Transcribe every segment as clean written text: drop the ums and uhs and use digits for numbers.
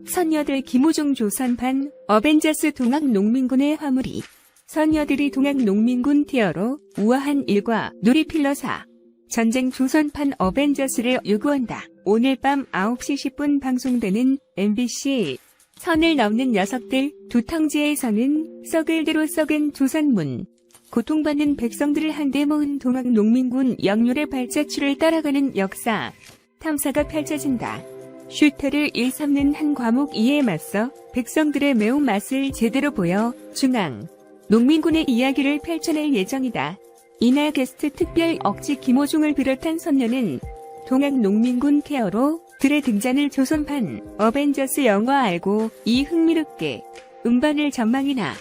선녀들 김호중 조선판 어벤져스 동학농민군의 화물이 선녀들이 동학농민군 티어로 우아한 일과 누리필러사 전쟁 조선판 어벤져스를 요구한다. 오늘 밤 9시 10분 방송되는 MBC 선을 넘는 녀석들 두탕지에서는 썩을 대로 썩은 조선문 고통받는 백성들을 한데 모은 동학농민군 영률의 발자취를 따라가는 역사 탐사가 펼쳐진다. 슈터를 일삼는 한 과목 2에 맞서 백성들의 매운맛을 제대로 보여 중앙 농민군의 이야기를 펼쳐낼 예정이다. 이날 게스트 특별 억지 김호중을 비롯한 선녀는 동학농민군 케어로 들의 등장을 조선판 어벤져스 영화 알고 이 흥미롭게 음반을 전망이나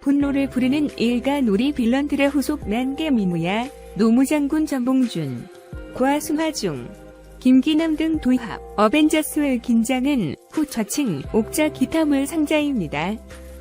분노를 부르는 일가 놀이 빌런들의 후속 난개 미무야 노무장군 전봉준 고아승화중 김기남 등 도합 어벤져스의 긴장은 후 좌층 옥자 기타물 상자입니다.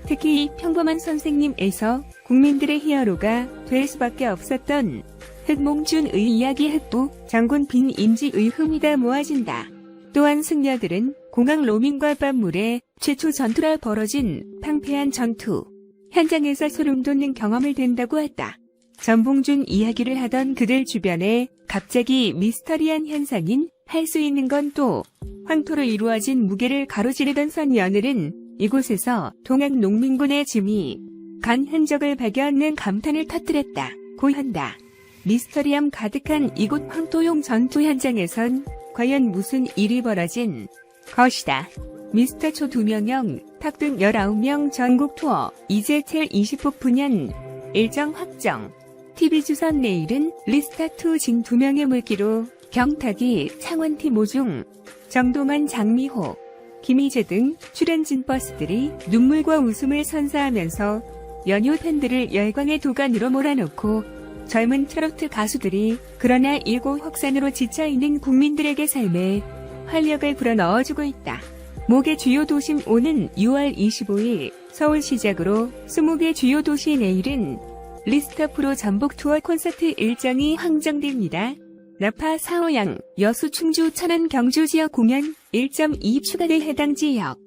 특히 이 평범한 선생님에서 국민들의 히어로가 될 수밖에 없었던 흑몽준의 이야기 흑부 장군 빈임지의 흠이다 모아진다. 또한 승려들은 공항 로밍과 밤물에 최초 전투라 벌어진 팡패한 전투 현장에서 소름 돋는 경험을 된다고 했다. 전봉준 이야기를 하던 그들 주변에 갑자기 미스터리한 현상인 할 수 있는 건 또 황토로 이루어진 무게를 가로지르던 선녀들은 이곳에서 동학농민군의 짐이 간 흔적을 발견하는 감탄을 터뜨렸다. 고한다. 미스터리함 가득한 이곳 황토용 전투 현장에선 과연 무슨 일이 벌어진 것이다. 미스터 초 2명형, 탁 등 19명 전국 투어, 이제 첼 20폭 일정 확정. TV조선 내일은 리스타2 진 2명의 물기로 경탁이, 창원팀 모중, 정동환 장미호, 김희재 등 출연진 버스들이 눈물과 웃음을 선사하면서 연휴 팬들을 열광의 도가니로 몰아넣고 젊은 트로트 가수들이 그러나 일고 확산으로 지쳐있는 국민들에게 삶에 활력을 불어넣어주고 있다. 목의 주요 도심 오는 6월 25일 서울 시작으로 20개 주요 도시 내일은 리스타 프로 전북 투어 콘서트 일정이 확정됩니다. 나파, 사호양, 여수, 충주, 천안, 경주 지역 공연 1.2 추가될 해당 지역.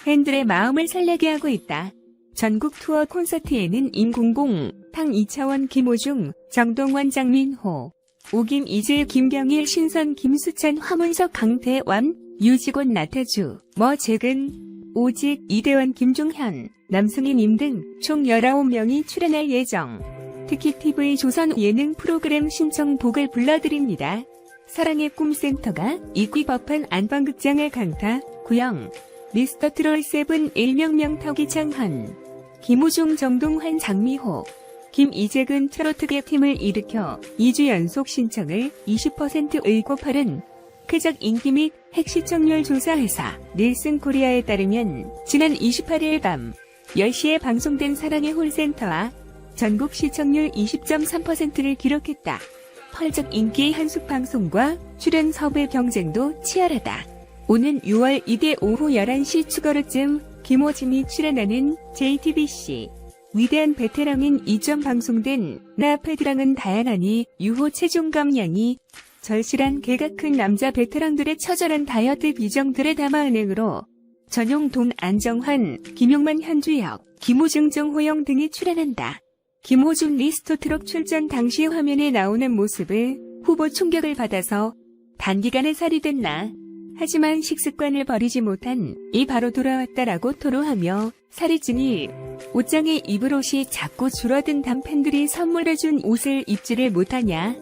팬들의 마음을 설레게 하고 있다. 전국 투어 콘서트에는 임공공, 탕 이차원, 김호중, 정동원, 장민호, 오김, 이질, 김병일, 신선, 김수찬, 화문석, 강태완, 유지곤, 나태주, 머재근, 오직, 이대원, 김종현, 남승희님 등 총 19명이 출연할 예정. 특히 TV조선 예능 프로그램 신청곡을 불러드립니다. 사랑의 꿈센터가 이귀법한 안방극장을 강타, 구영, 미스터 트롤 7 일명명 터기창헌, 김우중 정동환 장미호, 김이재근 트로트계 팀을 일으켜 2주 연속 신청을 20% 의고팔은 쾌적 인기 및 핵시청률 조사회사 닐슨 코리아에 따르면 지난 28일 밤 10시에 방송된 사랑의 홀센터와 전국 시청률 20.3%를 기록했다. 펄적 인기 한숙 방송과 출연 섭외 경쟁도 치열하다. 오는 6월 2일 오후 11시 추가로쯤 김호진이 출연하는 JTBC 위대한 베테랑인 이전 방송된 나 패드랑은 다양하니 유호 체중 감량이 절실한 개가 큰 남자 베테랑들의 처절한 다이어트 비정들을 담아 은행으로 전용 돈 안정환, 김용만 현주혁, 김호중 정호영 등이 출연한다. 김호중 리스토 트럭 출전 당시 화면에 나오는 모습을 후보 충격을 받아서 단기간에 살이 됐나. 하지만 식습관을 버리지 못한 이 바로 돌아왔다라고 토로하며 살이 찌니 옷장에 입을 옷이 자꾸 줄어든 팬들이 선물해준 옷을 입지를 못하냐.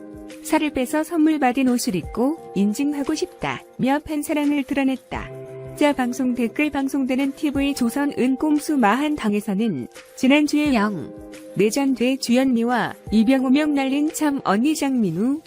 살을 빼서 선물 받은 옷을 입고 인증하고 싶다며 팬사랑을 드러냈다. 자 방송 댓글 방송되는 TV조선 은꼼수 마한당에서는 지난주에 내전돼 주연미와 이병호명 날린 참 언니 장민우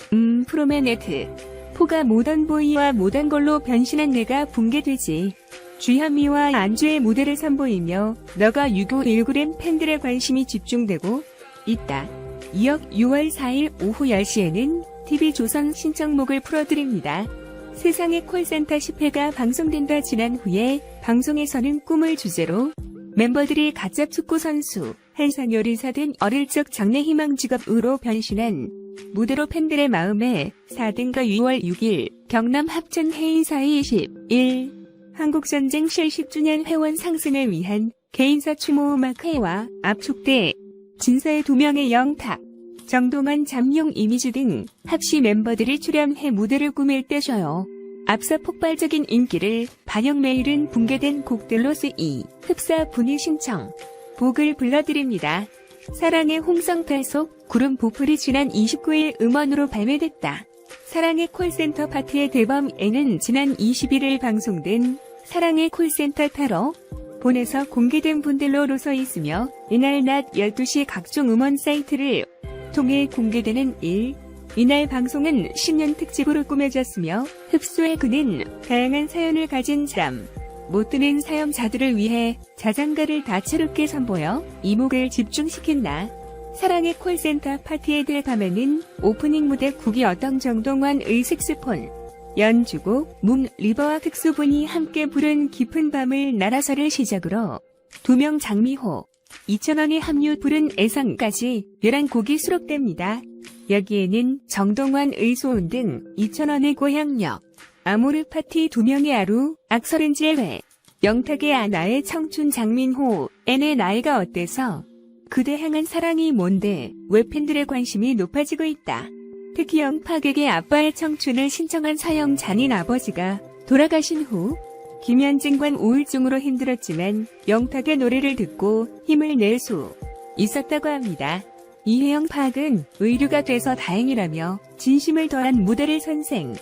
프로맨에트 포가 모던보이와 모던걸로 변신한 내가 붕괴되지. 주현미와 안주의 무대를 선보이며 너가 6.19램 팬들의 관심이 집중되고 있다. 이역 6월 4일 오후 10시에는 TV조선 신청곡을 풀어드립니다. 세상의 콜센터 10회가 방송된다. 지난 후에 방송에서는 꿈을 주제로 멤버들이 가짜 축구 선수, 한상 요리사 등 어릴 적 장래 희망 직업으로 변신한 무대로 팬들의 마음에 4등과 6월 6일 경남 합천 해인사의 21 한국전쟁 실 10주년 회원 상승을 위한 개인사 추모 음악회와 압축대, 진서의 2명의 영탁, 정동원 잠룡 이미지 등 합시 멤버들이 출연해 무대를 꾸밀 때셔요. 앞서 폭발적인 인기를 반영 메일은 붕괴된 곡들로 쓰이 흡사 분위 신청 곡을 불러드립니다. 사랑의 홍성탈 속 구름 보풀이 지난 29일 음원으로 발매됐다. 사랑의 콜센터 파티의 대범에는 지난 21일 방송된 사랑의 콜센터 타로 본에서 공개된 분들로 써 있으며 이날 낮 12시 각종 음원 사이트를 통해 공개되는 이날 방송은 신년 특집으로 꾸며졌으며 흡수해 그는 다양한 사연을 가진 사람, 못 드는 사연자들을 위해 자장가를 다채롭게 선보여 이목을 집중시킨다. 사랑의 콜센터 파티에 들어가면은 오프닝 무대 국이 어떤 정동원의 색스폰 연주곡 문 리버와 특수분이 함께 부른 깊은 밤을 날아서를 시작으로 2명 장미호 2,000원의 합류 부른 애상까지 11곡이 수록됩니다. 여기에는 정동원의 소은 등 2,000원의 고향역, 아모르 파티 2명의 아루, 악설은지의 회, 영탁의 아나의 청춘 장민호, N의 나이가 어때서, 그대 향한 사랑이 뭔데 왜 팬들의 관심이 높아지고 있다. 특히 영탁에게 아빠의 청춘을 신청한 사형자인 아버지가 돌아가신 후 김현진관 우울증으로 힘들었지만 영탁의 노래를 듣고 힘을 낼 수 있었다고 합니다. 이혜영 팍은 의류가 돼서 다행이라며 진심을 더한 무대를 선생.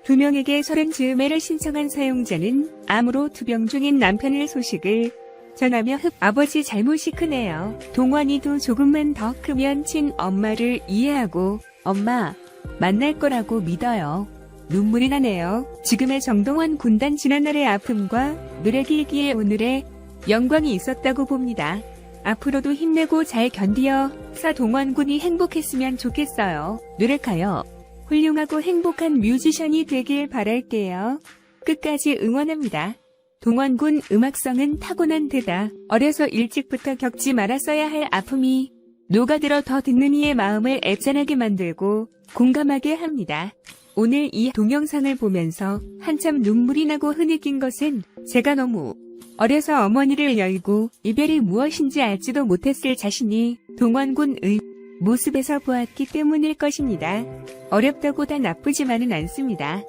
2명에게 30즈음에를 신청한 사용자는 암으로 투병 중인 남편의 소식을 전하며 아버지 잘못이 크네요. 동원이도 조금만 더 크면 친엄마를 이해하고 엄마 만날 거라고 믿어요. 눈물이 나네요. 지금의 정동원 군단 지난날의 아픔과 누래기기에 오늘의 영광이 있었다고 봅니다. 앞으로도 힘내고 잘 견디어 동원 군이 행복했으면 좋겠어요. 노력하여 훌륭하고 행복한 뮤지션이 되길 바랄게요. 끝까지 응원합니다. 동원군 음악성은 타고난 데다 어려서 일찍부터 겪지 말았어야 할 아픔이 녹아들어 더 듣는 이의 마음을 애잔하게 만들고 공감하게 합니다. 오늘 이 동영상을 보면서 한참 눈물이 나고 흐느낀 것은 제가 너무 어려서 어머니를 열고 이별이 무엇인지 알지도 못했을 자신이 동원군의 모습에서 보았기 때문일 것입니다. 어렵다고 다 나쁘지만은 않습니다.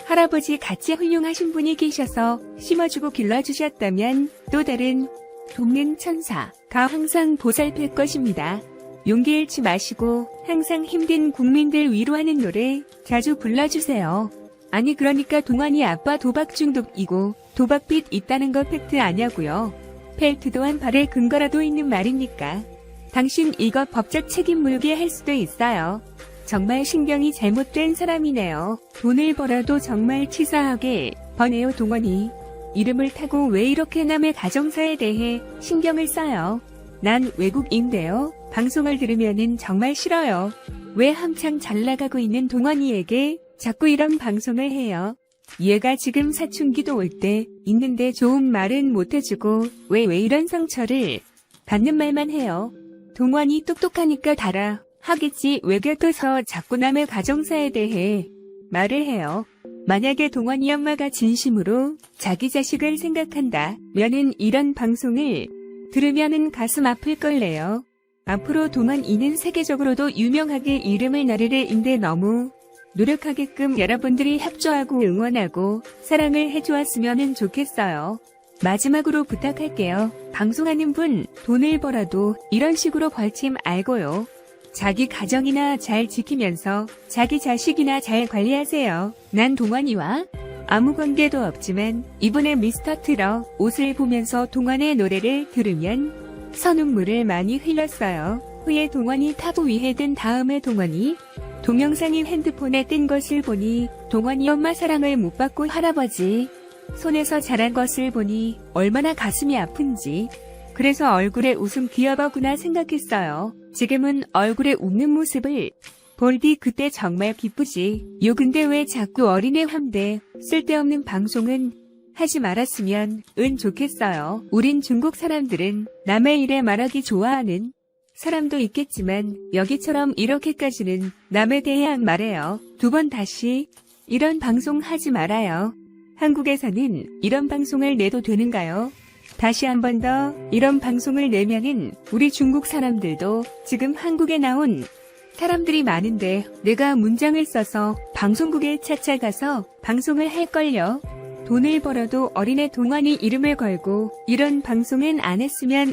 할아버지 같이 훌륭하신 분이 계셔서 심어주고 길러주셨다면 또 다른 돕는 천사가 항상 보살필 것입니다. 용기 잃지 마시고 항상 힘든 국민들 위로하는 노래 자주 불러주세요. 아니 그러니까 동원이 아빠 도박 중독이고 도박빚 있다는 거 팩트 아냐고요. 팩트 또한 발의 근거라도 있는 말입니까? 당신 이거 법적 책임 물게 할 수도 있어요. 정말 신경이 잘못된 사람이네요. 돈을 벌어도 정말 치사하게 버네요. 동원이 이름을 타고 왜 이렇게 남의 가정사에 대해 신경을 써요. 난 외국인데요. 방송을 들으면은 정말 싫어요. 왜 한창 잘 나가고 있는 동원이에게 자꾸 이런 방송을 해요. 얘가 지금 사춘기도 올 때 있는데 좋은 말은 못해주고 왜 이런 상처를 받는 말만 해요. 동원이 똑똑하니까 달아 하겠지 왜 곁에서 자꾸 남의 가정사에 대해 말을 해요. 만약에 동원이 엄마가 진심으로 자기 자식을 생각한다면은 이런 방송을 들으면은 가슴 아플 걸래요. 앞으로 동원이는 세계적으로도 유명하게 이름을 나르래인데 너무 노력하게끔 여러분들이 협조하고 응원하고 사랑을 해주었으면 좋겠어요. 마지막으로 부탁할게요. 방송하는 분 돈을 벌어도 이런 식으로 벌지 말고요. 자기 가정이나 잘 지키면서 자기 자식이나 잘 관리하세요. 난 동원이와 아무 관계도 없지만 이번에 미스터 트럭 옷을 보면서 동원의 노래를 들으면 선운물을 많이 흘렸어요. 후에 동원이 타부 위에 든 다음에 동원이 동영상이 핸드폰에 뜬 것을 보니 동원이 엄마 사랑을 못 받고 할아버지 손에서 자란 것을 보니 얼마나 가슴이 아픈지 그래서 얼굴에 웃음 귀여워구나 생각했어요. 지금은 얼굴에 웃는 모습을 볼 뒤 그때 정말 기쁘지. 요 근데 왜 자꾸 어린애 환대 쓸데없는 방송은 하지 말았으면 좋겠어요. 우린 중국 사람들은 남의 일에 말하기 좋아하는 사람도 있겠지만 여기처럼 이렇게까지는 남에 대해 안 말해요. 2번 다시 이런 방송 하지 말아요. 한국에서는 이런 방송을 내도 되는가요? 다시 한 번 더 이런 방송을 내면은 우리 중국 사람들도 지금 한국에 나온 사람들이 많은데 내가 문장을 써서 방송국에 찾아가서 방송을 할걸요. 돈을 벌어도 어린애 동환이 이름을 걸고 이런 방송은 안 했으면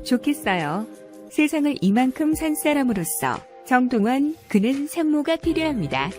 좋겠어요. 세상을 이만큼 산 사람으로서 정동원 그는 생모가 필요합니다.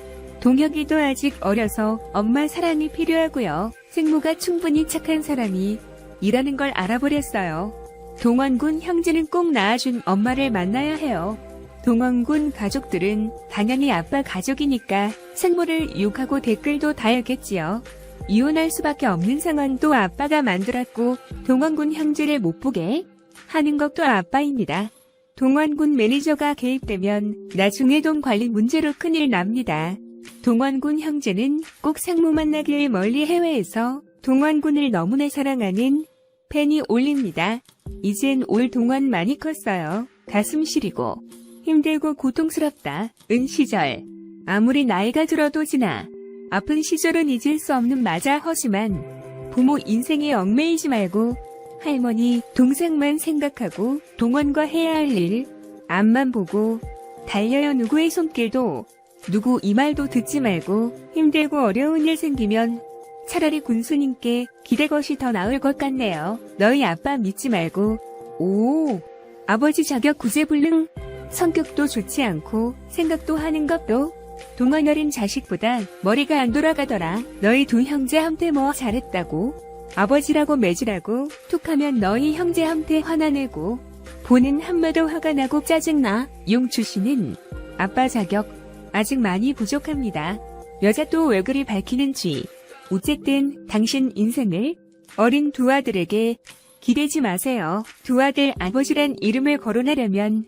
동혁이도 아직 어려서 엄마 사랑이 필요하고요. 생모가 충분히 착한 사람이 이라는 걸 알아버렸어요. 동원군 형제는 꼭 낳아준 엄마를 만나야 해요. 동원군 가족들은 당연히 아빠 가족이니까 생모를 욕하고 댓글도 달겠지요. 이혼할 수밖에 없는 상황도 아빠가 만들었고 동원군 형제를 못 보게 하는 것도 아빠입니다. 동원군 매니저가 개입되면 나중에 돈 관리 문제로 큰일 납니다. 동원군 형제는 꼭 생모 만나길 멀리 해외에서 동원군을 너무나 사랑하는 팬이 올립니다. 이젠 올 동원 많이 컸어요. 가슴 시리고 힘들고 고통스럽다. 시절. 아무리 나이가 들어도 지나 아픈 시절은 잊을 수 없는 맞아 허심한 부모 인생에 얽매이지 말고 할머니, 동생만 생각하고 동원과 해야 할 일 앞만 보고 달려요. 누구의 손길도 누구 이 말도 듣지 말고 힘들고 어려운 일 생기면 차라리 군수님께 기대 것이 더 나을 것 같네요. 너희 아빠 믿지 말고 아버지 자격 구제불능 성격도 좋지 않고 생각도 하는 것도 동원 어린 자식보다 머리가 안 돌아가더라. 너희 두 형제한테 뭐 잘했다고 아버지라고 매질하고 툭하면 너희 형제한테 화나내고 보는 한마도 화가 나고 짜증나. 용추 씨는 아빠 자격 아직 많이 부족합니다. 여자 또 왜 그리 밝히는지. 어쨌든 당신 인생을 어린 두 아들에게 기대지 마세요. 두 아들 아버지란 이름을 거론하려면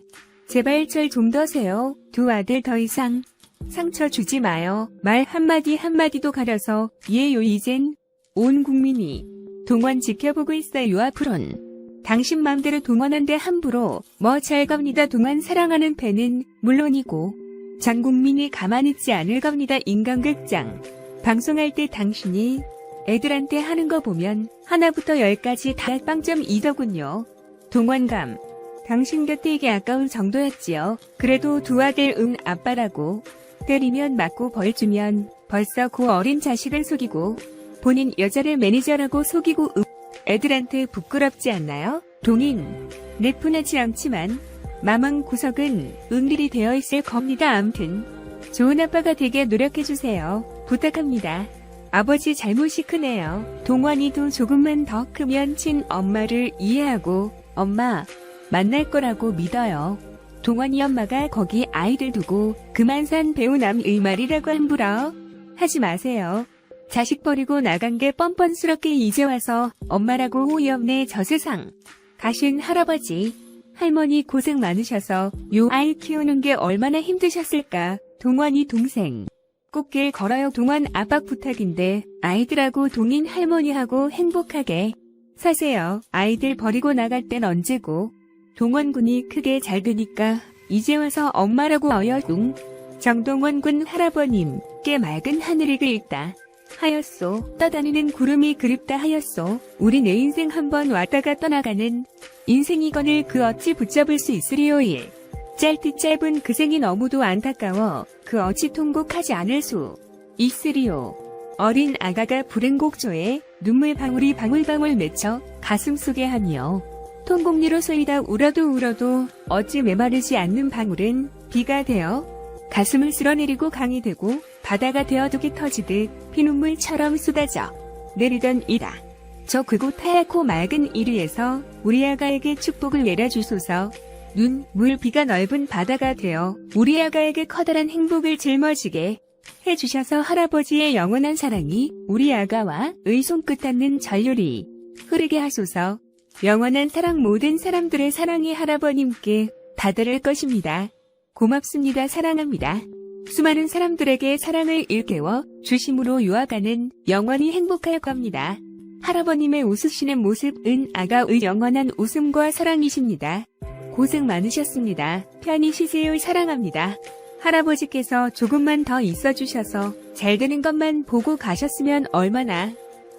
제발 절 좀 더세요. 두 아들 더 이상 상처 주지 마요. 말 한마디 한마디도 가려서 예요. 이젠 온 국민이 동원 지켜보고 있어요. 앞으론 당신 맘대로 동원한데 함부로 뭐 잘 겁니다. 동원 사랑하는 팬은 물론이고 전 국민이 가만히 있지 않을 겁니다. 인간극장 방송할 때 당신이 애들한테 하는 거 보면 하나부터 열까지 다 빵점이더군요. 동원감 당신 곁에 이게 아까운 정도였지요. 그래도 두 아들 아빠라고 때리면 맞고 벌 주면 벌써 그 어린 자식을 속이고 본인 여자를 매니저라고 속이고 애들한테 부끄럽지 않나요? 동인 내분하지 않지만 마음 구석은 은밀히 되어 있을 겁니다. 암튼 좋은 아빠가 되게 노력해주세요. 부탁합니다. 아버지 잘못이 크네요. 동원이도 조금만 더 크면 친엄마를 이해하고 엄마 만날 거라고 믿어요. 동원이 엄마가 거기 아이들 두고 그만 산 배우남의 말이라고 함부로 하지 마세요. 자식 버리고 나간 게 뻔뻔스럽게 이제 와서 엄마라고 호의 없네. 저 세상 가신 할아버지 할머니 고생 많으셔서 요 아이 키우는 게 얼마나 힘드셨을까. 동원이 동생 꽃길 걸어요. 동원 아빠 부탁인데 아이들하고 동인 할머니하고 행복하게 사세요. 아이들 버리고 나갈 땐 언제고. 동원군이 크게 잘 되니까 이제 와서 엄마라고 어여둥. 정동원군 할아버님 께 맑은 하늘이 그립다 하였소. 떠다니는 구름이 그립다 하였소. 우리 내 인생 한번 왔다가 떠나가는 인생이건을 그 어찌 붙잡을 수 있으리오일. 짧디 짧은 그 생이 너무도 안타까워 그 어찌 통곡하지 않을 수 있으리오. 어린 아가가 부른 곡조에 눈물 방울이 방울방울 맺혀 가슴속에 하며 통곡리로 쏘이다 울어도 어찌 메마르지 않는 방울은 비가 되어 가슴을 쓸어내리고 강이 되고 바다가 되어 독이 터지듯 피눈물처럼 쏟아져 내리던 이다. 저 그곳 하얗고 맑은 일 위에서 우리 아가에게 축복을 내려주소서. 눈, 물, 비가 넓은 바다가 되어 우리 아가에게 커다란 행복을 짊어지게 해주셔서 할아버지의 영원한 사랑이 우리 아가와 의 손끝 닿는 전율이 흐르게 하소서. 영원한 사랑 모든 사람들의 사랑이 할아버님께 다다를 것입니다. 고맙습니다. 사랑합니다. 수많은 사람들에게 사랑을 일깨워 주심으로 유아가는 영원히 행복할 겁니다. 할아버님의 웃으시는 모습은 아가의 영원한 웃음과 사랑이십니다. 고생 많으셨습니다. 편히 쉬세요. 사랑합니다. 할아버지께서 조금만 더 있어주셔서 잘 되는 것만 보고 가셨으면 얼마나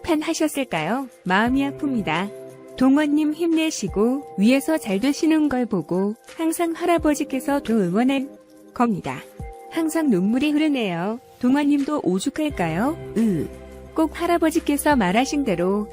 편하셨을까요? 마음이 아픕니다. 동원님 힘내시고 위에서 잘 되시는 걸 보고 항상 할아버지께서 더 응원할 겁니다. 항상 눈물이 흐르네요. 동원님도 오죽할까요? 꼭 할아버지께서 말하신 대로